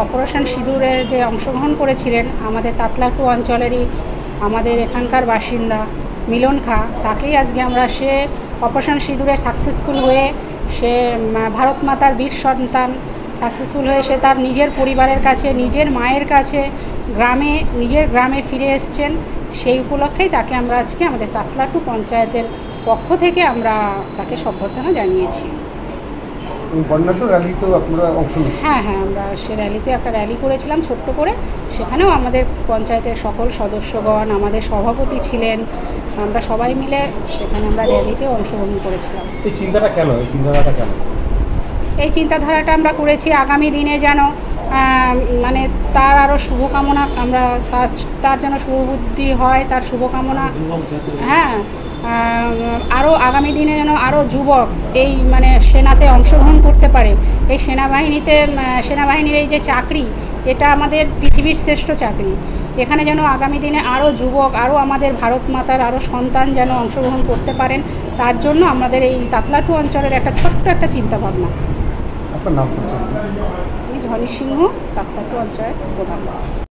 Operation সিঁদুরে যে অংশগ্রহণ করেছিলেন আমাদের তাতলাটু অঞ্চলেরই আমাদের এখানকার বাসিন্দা মিলন খা, তাকেই আজকে আমরা সে অপারেশন সিঁদুরে সাকসেসফুল হয়ে সে ভারত মাতার বীর সন্তান সাকসেসফুল হয়ে সে তার নিজের পরিবারের কাছে নিজের মায়ের কাছে নিজের গ্রামে ফিরে এসছেন। সেই উপলক্ষেই তাকে আমরা আজকে আমাদের তাতলাটু পঞ্চায়েতের পক্ষ থেকে আমরা তাকে সম্বর্ধনা জানিয়েছি। বর্ণাঢ্য র্যালিতেও আপনারা অংশ নিয়েছেন? হ্যাঁ, আমরা সে র্যালিতে একটা র্যালি করেছিলাম ছোট্ট করে, সেখানেও আমাদের পঞ্চায়েতের সকল সদস্যগণ, আমাদের সভাপতি ছিলেন, আমরা সবাই মিলে সেখানে আমরা র্যালিতে অংশগ্রহণ করেছিলাম। এই চিন্তাধারাটা কেন? এই চিন্তাধারাটা আমরা করেছি আগামী দিনে যেন মানে তার আরও শুভকামনা, আমরা তার যেন শুভবুদ্ধি হয়, তার শুভকামনা। হ্যাঁ, আরও আগামী দিনে যেন আরও যুবক এই মানে সেনাতে অংশগ্রহণ করতে পারে। এই সেনাবাহিনীর এই যে চাকরি, এটা আমাদের পৃথিবীর শ্রেষ্ঠ চাকরি। এখানে যেন আগামী দিনে আরও যুবক, আরও আমাদের ভারত মাতার আরও সন্তান যেন অংশগ্রহণ করতে পারেন, তার জন্য আমাদের এই তাতলাটু অঞ্চলের একটা ছোট্ট একটা চিন্তাভাবনা। আপনার নাম? আমি ঝনি সিংহ, তাতলাটু অঞ্চলের প্রধান।